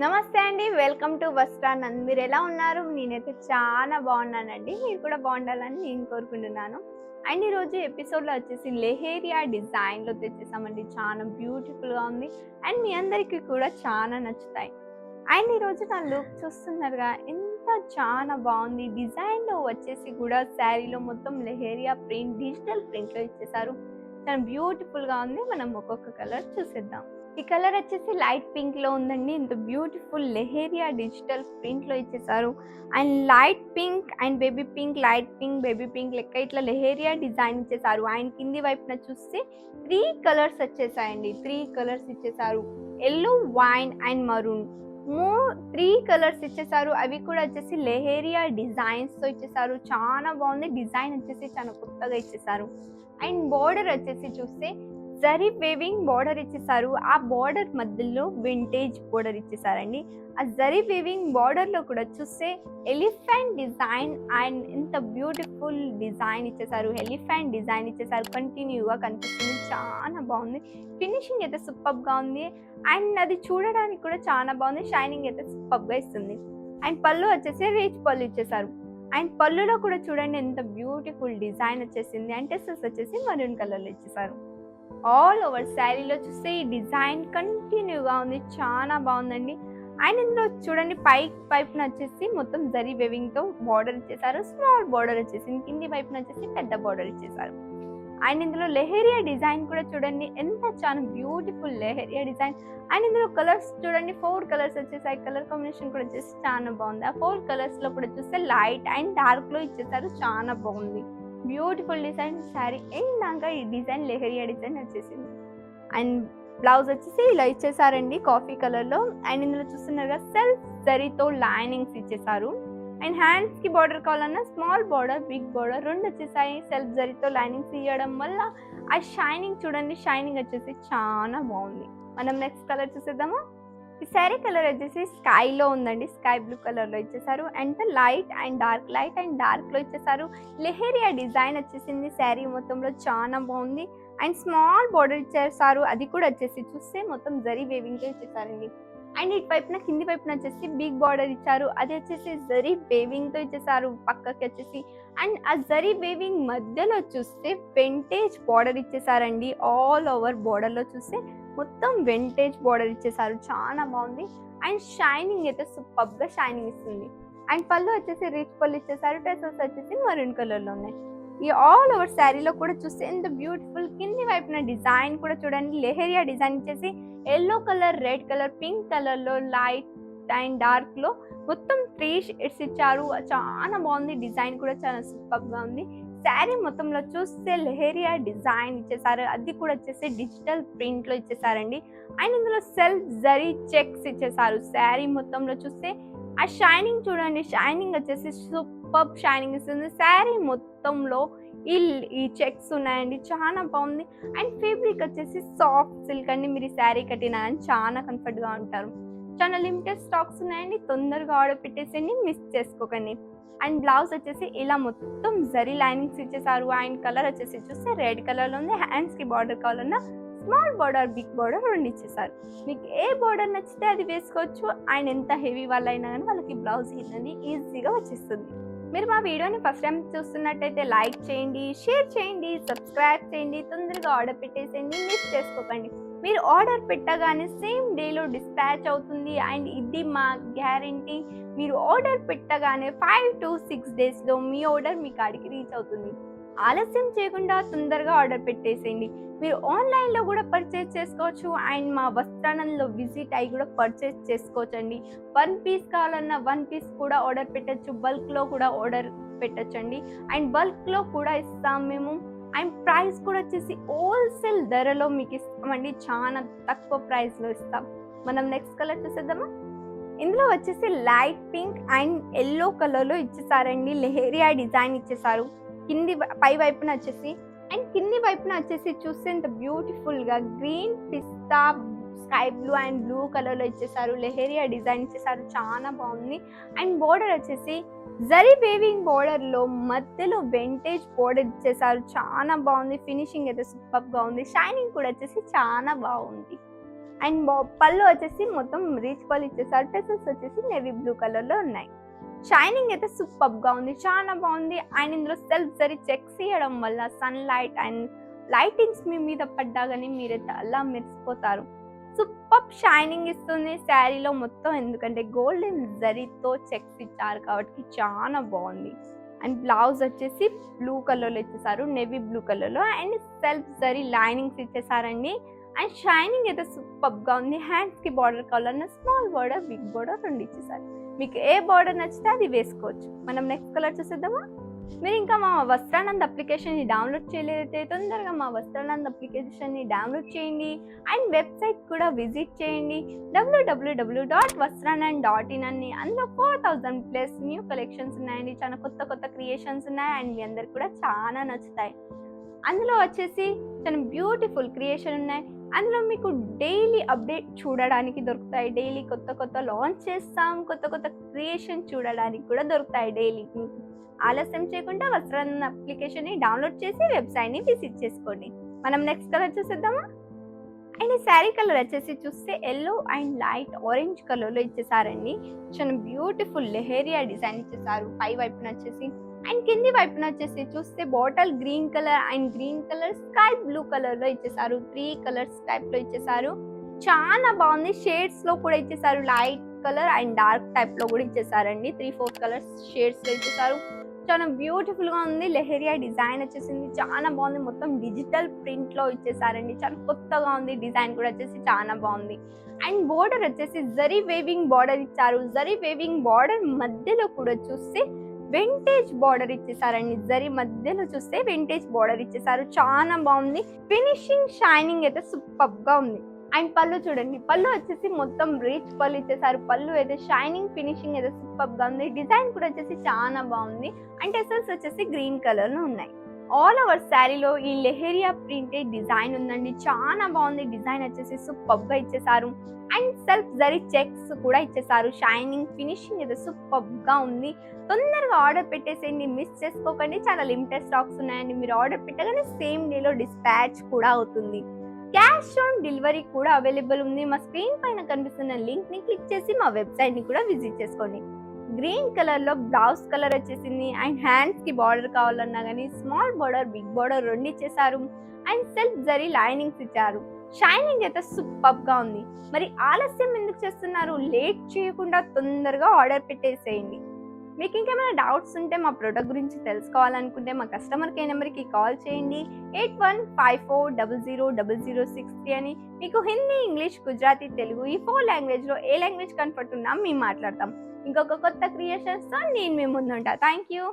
నమస్తే అండి. Welcome to Vastranand. మీరు ఎలా ఉన్నారు? నేనైతే చాలా బాగున్నానండి. మీరు కూడా బాగుండాలని నేను కోరుకుంటున్నాను. అండ్ ఈరోజు ఎపిసోడ్లో వచ్చేసి లెహేరియా డిజైన్లో తెచ్చేసామండి. చాలా బ్యూటిఫుల్గా ఉంది అండ్ మీ అందరికీ కూడా చాలా నచ్చుతాయి. అండ్ ఈరోజు నా లుక్ చూస్తున్నారుగా, ఎంత చాలా బాగుంది. డిజైన్లో వచ్చేసి కూడా శారీలో మొత్తం లెహేరియా ప్రింట్, డిజిటల్ ప్రింట్లో ఇచ్చేసారు. చాలా బ్యూటిఫుల్గా ఉంది. మనం ఒక్కొక్క కలర్ చూసేద్దాం. ఈ కలర్ వచ్చేసి లైట్ పింక్ లో ఉందండి. ఇంత బ్యూటిఫుల్ లెహేరియా డిజిటల్ ప్రింట్ లో ఇచ్చేసారు. And light pink and baby pink, light pink, baby pink లెక్క ఇట్లా లెహేరియా డిజైన్ ఇచ్చేసారు. అండ్ కింది వైపున చూస్తే 3 కలర్స్ వచ్చేసాయండి. 3 కలర్స్ ఇచ్చేసారు. Yellow, wine and maroon. 3 colours ఇచ్చేసారు. అవి కూడా వచ్చేసి లెహేరియా డిజైన్స్ తో ఇచ్చేసారు. చాలా బాగుంది. డిజైన్ వచ్చేసి చాలా కొత్తగా ఇచ్చేసారు. అండ్ బోర్డర్ వచ్చేసి చూస్తే జరీ వేవింగ్ బోర్డర్ ఇచ్చేసారు. ఆ బోర్డర్ మధ్యలో వింటేజ్ బోర్డర్ ఇచ్చేసారండి. ఆ జరీ వేవింగ్ బోర్డర్ లో కూడా చూస్తే ఎలిఫెంట్ డిజైన్ అండ్ ఇంత బ్యూటిఫుల్ డిజైన్ ఇచ్చేసారు. ఎలిఫెంట్ డిజైన్ ఇచ్చేసారు. కంటిన్యూగా కనిపిస్తుంది. చాలా బాగుంది. ఫినిషింగ్ అయితే సూపర్ గా ఉంది. అండ్ అది చూడడానికి కూడా చాలా బాగుంది. షైనింగ్ అయితే సూపర్ గా ఇస్తుంది. అండ్ పళ్ళు వచ్చేసి రిచ్ పళ్ళు ఇచ్చేసారు. అండ్ పళ్ళులో కూడా చూడండి ఎంత బ్యూటిఫుల్ డిజైన్ వచ్చేసింది. అండ్ టెసల్స్ వచ్చేసి మరూన్ కలర్ లో ఇచ్చేసారు. ఆల్ ఓవర్ శారీలో చూస్తే ఈ డిజైన్ కంటిన్యూగా ఉంది. చాలా బాగుందండి. అండ్ ఇందులో చూడండి వైపున వచ్చేసి మొత్తం జరీ వేవింగ్ తో బార్డర్ ఇచ్చేసారు. స్మాల్ బార్డర్ వచ్చేసింది. కింది వైపున వచ్చేసి పెద్ద బార్డర్ ఇచ్చేసారు. అండ్ ఇందులో లెహేరియా డిజైన్ కూడా చూడండి ఎంత చాలా బ్యూటిఫుల్ లెహేరియా డిజైన్. అండ్ ఇందులో కలర్స్ చూడండి 4 కలర్స్ వచ్చేసాయి. కలర్ కాంబినేషన్ కూడా వచ్చేసి చాలా బాగుంది. ఆ 4 కలర్స్ లో కూడా చూస్తే లైట్ అండ్ డార్క్ లో ఇచ్చేసారు. చాలా బాగుంది. Beautiful design. శారీ ఎందాక ఈ డిజైన్ లెహేరియా డిజైన్ వచ్చేసింది. అండ్ బ్లౌజ్ వచ్చేసి ఇలా ఇచ్చేసారండి కాఫీ కలర్ లో. అండ్ ఇందులో చూస్తున్నారుగా సెల్ఫ్ జరీతో లైనింగ్స్ ఇచ్చేసారు. అండ్ హ్యాండ్స్ కి బార్డర్ కావాలన్నా స్మాల్ బార్డర్, బిగ్ బార్డర్ రెండు వచ్చేసాయి. సెల్ఫ్ జరీతో లైనింగ్స్ ఇవ్వడం వల్ల ఆ షైనింగ్ చూడండి, షైనింగ్ వచ్చేసి చాలా బాగుంది. మనం నెక్స్ట్ కలర్ చూసేద్దామా. ఈ శారీ కలర్ వచ్చేసి స్కైలో ఉందండి. స్కై బ్లూ కలర్ లో ఇచ్చేసారు. అండ్ లైట్ అండ్ డార్క్ లో ఇచ్చేసారు. లెహేరియా డిజైన్ వచ్చేసింది. శారీ మొత్తంలో చాలా బాగుంది. అండ్ స్మాల్ బార్డర్ ఇచ్చేసారు. అది కూడా వచ్చేసి చూస్తే మొత్తం జరీ వేవింగ్ తో ఇచ్చేసారండి. అండ్ ఇటు వైపున కింది వైపున వచ్చేసి బిగ్ బార్డర్ ఇచ్చారు. అది వచ్చేసి జరీ వేవింగ్ తో ఇచ్చేసారు పక్కకి వచ్చేసి. అండ్ ఆ జరీ వేవింగ్ మధ్యలో చూస్తే vintage border ఇచ్చేసారండి. All over border లో చూస్తే మొత్తం వెంటేజ్ బార్డర్ ఇచ్చేసారు. చాలా బాగుంది. అండ్ షైనింగ్ అయితే సూపర్ గా షైనింగ్ ఇస్తుంది. అండ్ పళ్ళు వచ్చేసి రిచ్ పళ్ళు ఇచ్చేసారు. టెసల్స్ వచ్చేసి మరూన్ కలర్ లో ఉన్నాయి. ఈ ఆల్ ఓవర్ శారీలో కూడా చూస్తే ఎంత బ్యూటిఫుల్. కింది వైపున డిజైన్ కూడా చూడండి లెహేరియా డిజైన్ ఇచ్చేసి yellow colour, red colour, pink colour లో లైట్ అండ్ డార్క్ లో మొత్తం 3 షేడ్స్ ఇచ్చారు. చాలా బాగుంది. డిజైన్ కూడా చాలా సూపర్ గా ఉంది. శారీ మొత్తంలో చూస్తే లెహేరియా డిజైన్ ఇచ్చేసారు. అది కూడా వచ్చేసి డిజిటల్ ప్రింట్ లో ఇచ్చేసారండి. అండ్ ఇందులో సెల్ఫ్ జరీ చెక్స్ ఇచ్చేసారు. శారీ మొత్తంలో చూస్తే ఆ షైనింగ్ చూడండి, షైనింగ్ వచ్చేసి సూపర్ షైనింగ్ ఇస్తుంది. శారీ మొత్తంలో ఈ చెక్స్ ఉన్నాయండి. చాలా బాగుంది. అండ్ ఫ్యాబ్రిక్ వచ్చేసి సాఫ్ట్ సిల్క్ అండి. మీరు ఈ శారీ కట్టినా చాలా కంఫర్ట్ గా ఉంటారు. చాలా లిమిటెడ్ స్టాక్స్ ఉన్నాయండి. తొందరగా ఆర్డర్ పెట్టేసేయండి, మిస్ చేసుకోకండి. అండ్ బ్లౌజ్ వచ్చేసి ఇలా మొత్తం జరీ లైనింగ్స్ ఇచ్చేసారు. అండ్ కలర్ వచ్చేసి చూస్తే రెడ్ కలర్ లో ఉంది. హ్యాండ్స్ కి బార్డర్ కావాలన్నా స్మాల్ బార్డర్, బిగ్ బార్డర్ రెండు ఇచ్చేసారు. మీకు ఏ బార్డర్ నచ్చితే అది వేసుకోవచ్చు. అండ్ ఎంత హెవీ వాళ్ళైనా కానీ వాళ్ళకి బ్లౌజ్ అనేది ఈజీగా వచ్చేస్తుంది. మీరు మా వీడియోని ఫస్ట్ టైం చూస్తున్నట్టయితే లైక్ చేయండి, షేర్ చేయండి, సబ్స్క్రైబ్ చేయండి. తొందరగా ఆర్డర్ పెట్టేసేయండి, మిస్ చేసుకోకండి. మీరు ఆర్డర్ పెట్టగానే సేమ్ డేలో డిస్పాచ్ అవుతుంది. అండ్ ఇది మా గ్యారంటీ. మీరు ఆర్డర్ పెట్టగానే 5 to 6 డేస్లో మీ ఆర్డర్ మీ కాడికి రీచ్ అవుతుంది. ఆలస్యం చేయకుండా తొందరగా ఆర్డర్ పెట్టేసేయండి. మీరు ఆన్లైన్లో కూడా పర్చేస్ చేసుకోవచ్చు. అండ్ మా వస్త్రానంలో విజిట్ అయ్యి కూడా పర్చేస్ చేసుకోవచ్చు అండి. 1 పీస్ కావాలన్నా 1 పీస్ కూడా ఆర్డర్ పెట్టచ్చు. బల్క్లో కూడా ఆర్డర్ పెట్టచ్చండి. అండ్ బల్క్లో కూడా ఇస్తాం మేము. అండ్ ప్రైస్ కూడా వచ్చేసి హోల్సేల్ ధరలో మీకు ఇస్తామండి. చాలా తక్కువ ప్రైస్లో ఇస్తాం. మనం నెక్స్ట్ కలర్ చూసేద్దామా. ఇందులో వచ్చేసి లైట్ పింక్ అండ్ ఎల్లో కలర్లో ఇచ్చేసారండి. లెహేరియా డిజైన్ ఇచ్చేసారు. పై వైపున వచ్చేసి అండ్ కింది వైపున వచ్చేసి చూస్తే ఎంత బ్యూటిఫుల్ గా green, pista, sky blue and blue colour లో ఇచ్చేసారు. లెహేరియా డిజైన్ ఇచ్చేసారు. చాలా బాగుంది. అండ్ బోర్డర్ వచ్చేసి జరీ వేవింగ్ బోర్డర్ లో మధ్యలో వెంటేజ్ బోర్డర్ ఇచ్చేసారు. చాలా బాగుంది. ఫినిషింగ్ అయితే సూపర్ గా ఉంది. షైనింగ్ కూడా వచ్చేసి చాలా బాగుంది. అండ్ పళ్ళు వచ్చేసి మొత్తం రీచ్ పళ్ళు ఇచ్చేసారు. టెసల్స్ వచ్చేసి నేవీ బ్లూ కలర్లో ఉన్నాయి. షైనింగ్ అయితే సూపర్గా ఉంది, చాలా బాగుంది. అండ్ ఇందులో సెల్ఫ్ జరీ చెక్స్ ఇవ్వడం వల్ల సన్ లైట్ అండ్ లైటింగ్స్ మీ మీద పడ్డా కానీ మీరైతే అలా మెరిసిపోతారు. సూపర్ షైనింగ్ ఇస్తుంది శారీలో మొత్తం, ఎందుకంటే గోల్డెన్ జరీతో చెక్స్ ఇచ్చారు కాబట్టి చాలా బాగుంది. అండ్ బ్లౌజ్ వచ్చేసి బ్లూ కలర్లో ఇచ్చేసారు, నేవీ బ్లూ కలర్లో. అండ్ సెల్ఫ్ జరీ లైనింగ్స్ ఇచ్చేసారండి. అండ్ షైనింగ్ అయితే సూపర్గా ఉంది. హ్యాండ్స్కి బార్డర్ కావాలన్న స్మాల్ బార్డర్, బిగ్ బార్డర్ రెండు ఇచ్చేసారు. మీకు ఏ బార్డర్ నచ్చితే అది వేసుకోవచ్చు. మనం నెక్స్ట్ కలర్ చూసేద్దామా. మీరు ఇంకా మా వస్త్రానంద్ అప్లికేషన్ని డౌన్లోడ్ చేయలేదైతే తొందరగా మా వస్త్రానంద్ అప్లికేషన్ని డౌన్లోడ్ చేయండి. అండ్ వెబ్సైట్ కూడా విజిట్ చేయండి, www.vastranand.in అని. అందులో 4000+ న్యూ కలెక్షన్స్ ఉన్నాయండి. చాలా కొత్త కొత్త క్రియేషన్స్ ఉన్నాయి అండ్ మీ అందరికి కూడా చాలా నచ్చుతాయి. అందులో వచ్చేసి చాలా బ్యూటిఫుల్ క్రియేషన్ ఉన్నాయి. అందులో మీకు డైలీ అప్డేట్ చూడడానికి దొరుకుతాయి. డైలీ కొత్త కొత్త లాంచ్ చేస్తాం, కొత్త కొత్త క్రియేషన్ చూడడానికి కూడా దొరుకుతాయి డైలీ. ఆలస్యం చేయకుండా వస్త్రానంద్ అప్లికేషన్ని డౌన్లోడ్ చేసి వెబ్సైట్ని విజిట్ చేసుకోండి. మనం నెక్స్ట్ కలర్ చూసేద్దామా. అండ్ ఈ శారీ కలర్ వచ్చేసి చూస్తే ఎల్లో అండ్ లైట్ ఆరెంజ్ కలర్లో ఇచ్చేసారండి. చాలా బ్యూటిఫుల్ లెహేరియా డిజైన్ ఇచ్చేసారు పై వైపున వచ్చేసి. అండ్ కింది వైపున వచ్చేసి చూస్తే bottle green colour and green colour sky blue కలర్లో ఇచ్చేసారు. 3 కలర్స్ టైప్లో ఇచ్చేసారు. చాలా బాగుంది. షేడ్స్లో కూడా ఇచ్చేసారు, లైట్ కలర్ అండ్ డార్క్ టైప్లో కూడా ఇచ్చేసారండి. 3-4 కలర్స్ షేడ్స్లో ఇచ్చేసారు. చాలా బ్యూటిఫుల్గా ఉంది. లెహేరియా డిజైన్ వచ్చేసింది, చాలా బాగుంది. మొత్తం డిజిటల్ ప్రింట్లో ఇచ్చేసారండి. చాలా కొత్తగా ఉంది. డిజైన్ కూడా వచ్చేసి చాలా బాగుంది. అండ్ బోర్డర్ వచ్చేసి జరీ వేవింగ్ బార్డర్ ఇచ్చారు. జరీ వేవింగ్ బార్డర్ మధ్యలో కూడా చూస్తే వింటేజ్ బార్డర్ ఇచ్చేసారండి. జరీ మధ్యలో చూస్తే వింటేజ్ బార్డర్ ఇచ్చేసారు. చాలా బాగుంది. ఫినిషింగ్ షైనింగ్ అయితే సూపర్గా ఉంది. అండ్ పళ్ళు చూడండి, పళ్ళు వచ్చేసి మొత్తం రీచ్ పళ్ళు ఇచ్చేసారు. పళ్ళు అయితే షైనింగ్ ఫినిషింగ్ అయితే సూపర్గా ఉంది. డిజైన్ కూడా వచ్చేసి చాలా బాగుంది. అండ్ టెసల్స్ వచ్చేసి గ్రీన్ కలర్లో ఉన్నాయి. ఆల్ ఓవర్ శారీలో ఈ లెహేరియా ప్రింటెడ్ డిజైన్ ఉందండి. చాలా బాగుంది. డిజైన్ వచ్చేసి సూపర్గా ఇచ్చేసారు. అండ్ సెల్ఫ్ జరీ చెక్స్ కూడా ఇచ్చేసారు. షైనింగ్ ఫినిషింగ్ అయితే సూపర్గా ఉంది. తొందరగా ఆర్డర్ పెట్టేసేయండి, మిస్ చేసుకోకండి. చాలా లిమిటెడ్ స్టాక్స్ ఉన్నాయండి. మీరు ఆర్డర్ పెట్టగానే సేమ్ డేలో డిస్పాచ్ కూడా అవుతుంది. క్యాష్ ఆన్ డెలివరీ కూడా అవైలబుల్ ఉంది. మా స్క్రీన్ పైన కనిపిస్తున్న లింక్ని క్లిక్ చేసి మా వెబ్సైట్ని కూడా విజిట్ చేసుకోండి. గ్రీన్ కలర్లో బ్లౌజ్ కలర్ వచ్చేసింది. అండ్ హ్యాండ్స్కి బార్డర్ కావాలన్నా కానీ స్మాల్ బార్డర్, బిగ్ బార్డర్ రెండు ఇచ్చేసారు. అండ్ సెల్ఫ్ జరీ లైనింగ్స్ ఇచ్చారు. షైనింగ్ అయితే సూపర్గా ఉంది. మరి ఆలస్యం ఎందుకు చేస్తున్నారు? లేట్ చేయకుండా తొందరగా ఆర్డర్ పెట్టేసేయండి. మీకు ఇంకేమైనా డౌట్స్ ఉంటే మా ప్రోడక్ట్ గురించి తెలుసుకోవాలనుకుంటే మా కస్టమర్ కేర్ నెంబర్కి కాల్ చేయండి. 8154000063 అని. మీకు హిందీ, ఇంగ్లీష్, గుజరాతీ, తెలుగు ఈ 4 లాంగ్వేజ్లో ఏ లాంగ్వేజ్ కంఫర్ట్ ఉన్నా మేము మాట్లాడతాం. ఇంకొక కొత్త క్రియేషన్స్తో నేను మీ ముందుంటా. Thank you.